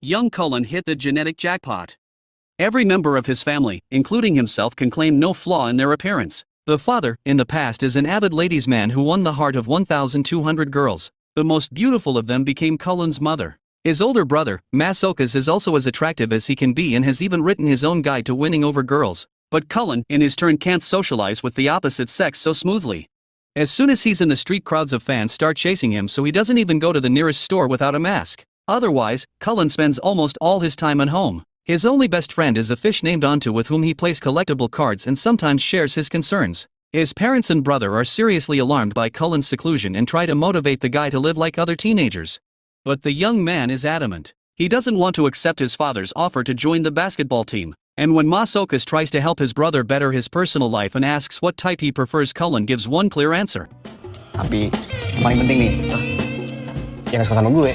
young Cullen hit the genetic jackpot. Every member of his family, including himself, can claim no flaw in their appearance. The father, in the past, is an avid ladies' man who won the heart of 1,200 girls. The most beautiful of them became Cullen's mother. His older brother, Masokas, is also as attractive as he can be and has even written his own guide to winning over girls. But Cullen, in his turn, can't socialize with the opposite sex so smoothly. As soon as he's in the street, crowds of fans start chasing him, so he doesn't even go to the nearest store without a mask. Otherwise, Cullen spends almost all his time at home. His only best friend is a fish named Onto, with whom he plays collectible cards and sometimes shares his concerns. His parents and brother are seriously alarmed by Cullen's seclusion and try to motivate the guy to live like other teenagers. But the young man is adamant. He doesn't want to accept his father's offer to join the basketball team. And when Masokas tries to help his brother better his personal life and asks what type he prefers, Cullen gives one clear answer. Tapi, paling penting nih, yang suka sama gue.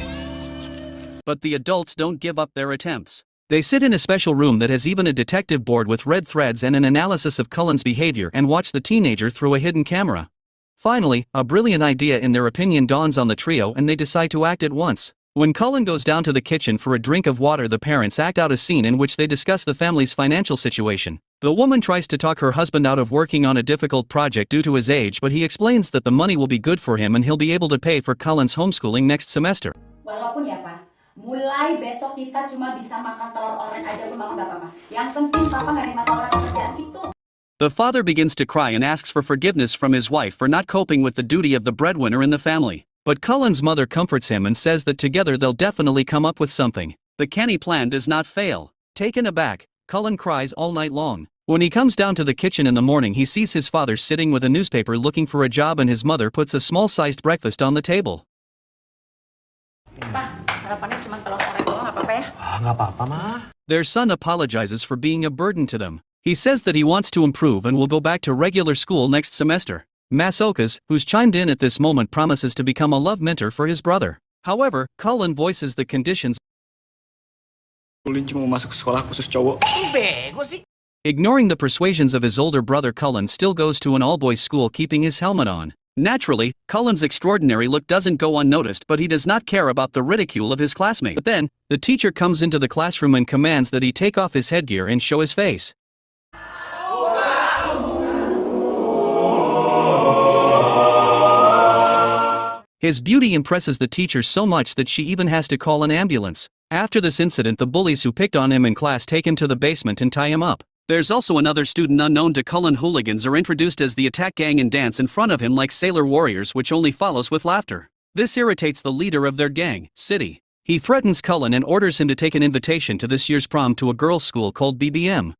But the adults don't give up their attempts. They sit in a special room that has even a detective board with red threads and an analysis of Cullen's behavior and watch the teenager through a hidden camera. Finally, a brilliant idea in their opinion dawns on the trio and they decide to act at once. When Cullen goes down to the kitchen for a drink of water, the parents act out a scene in which they discuss the family's financial situation. The woman tries to talk her husband out of working on a difficult project due to his age, but he explains that the money will be good for him and he'll be able to pay for Cullen's homeschooling next semester. Walaupun ya Pak, mulai besok kita cuma bisa makan telur oranye aja sama Bapak Mah. Yang penting Papa nggak nerima tawaran pekerjaan itu. The father begins to cry and asks for forgiveness from his wife for not coping with the duty of the breadwinner in the family. But Cullen's mother comforts him and says that together they'll definitely come up with something. The canny plan does not fail. Taken aback, Cullen cries all night long. When he comes down to the kitchen in the morning, he sees his father sitting with a newspaper looking for a job, and his mother puts a small-sized breakfast on the table. Pak, sarapannya cuma telur oranye doang, nggak apa-apa ya? Nggak apa-apa, Ma. Their son apologizes for being a burden to them. He says that he wants to improve and will go back to regular school next semester. Masokas, who's chimed in at this moment, promises to become a love mentor for his brother. However, Cullen voices the conditions. Cuma mau masuk sekolah khusus cowok. Bego sih. Ignoring the persuasions of his older brother, Cullen still goes to an all-boys school, keeping his helmet on. Naturally, Cullen's extraordinary look doesn't go unnoticed, but he does not care about the ridicule of his classmates. But then, the teacher comes into the classroom and commands that he take off his headgear and show his face. His beauty impresses the teacher so much that she even has to call an ambulance. After this incident, the bullies who picked on him in class take him to the basement and tie him up. There's also another student unknown to Cullen. Hooligans are introduced as the attack gang and dance in front of him like sailor warriors, which only follows with laughter. This irritates the leader of their gang, City. He threatens Cullen and orders him to take an invitation to this year's prom to a girls' school called BBM.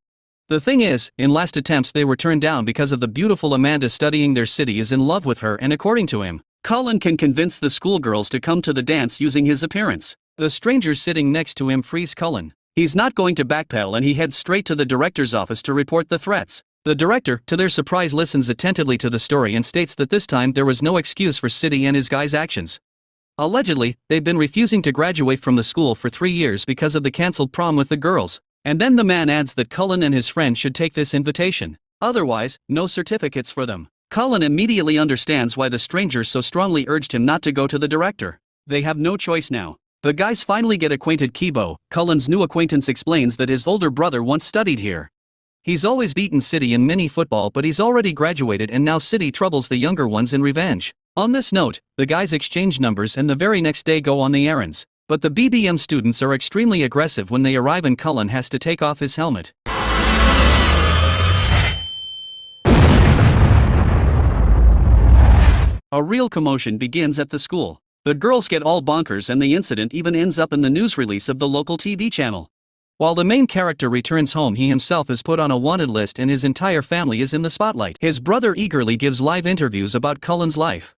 The thing is, in last attempts they were turned down because of the beautiful Amanda studying there. City is in love with her, and according to him, Cullen can convince the schoolgirls to come to the dance using his appearance. The stranger sitting next to him frees Cullen. He's not going to backpedal and he heads straight to the director's office to report the threats. The director, to their surprise, listens attentively to the story and states that this time there was no excuse for City and his guy's actions. Allegedly, they've been refusing to graduate from the school for 3 years because of the cancelled prom with the girls. And then the man adds that Cullen and his friend should take this invitation. Otherwise, no certificates for them. Cullen immediately understands why the stranger so strongly urged him not to go to the director. They have no choice now. The guys finally get acquainted. Kibo, Cullen's new acquaintance, explains that his older brother once studied here. He's always beaten City in mini football, but he's already graduated and now City troubles the younger ones in revenge. On this note, the guys exchange numbers and the very next day go on the errands. But the BBM students are extremely aggressive when they arrive and Cullen has to take off his helmet. A real commotion begins at the school. The girls get all bonkers and the incident even ends up in the news release of the local TV channel. While the main character returns home, he himself is put on a wanted list and his entire family is in the spotlight. His brother eagerly gives live interviews about Cullen's life.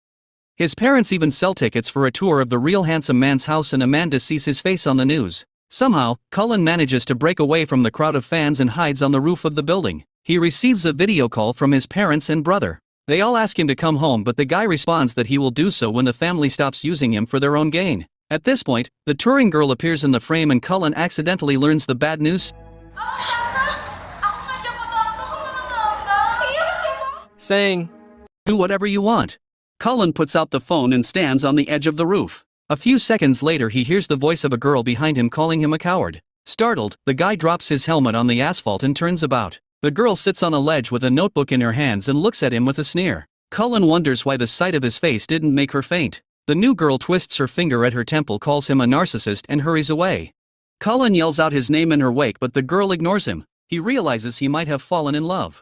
His parents even sell tickets for a tour of the real handsome man's house, and Amanda sees his face on the news. Somehow, Cullen manages to break away from the crowd of fans and hides on the roof of the building. He receives a video call from his parents and brother. They all ask him to come home, but the guy responds that he will do so when the family stops using him for their own gain. At this point, the touring girl appears in the frame and Cullen accidentally learns the bad news, saying, "Do whatever you want." Cullen puts out the phone and stands on the edge of the roof. A few seconds later he hears the voice of a girl behind him calling him a coward. Startled, the guy drops his helmet on the asphalt and turns about. The girl sits on a ledge with a notebook in her hands and looks at him with a sneer. Cullen wonders why the sight of his face didn't make her faint. The new girl twists her finger at her temple, calls him a narcissist and hurries away. Cullen yells out his name in her wake, but the girl ignores him. He realizes he might have fallen in love.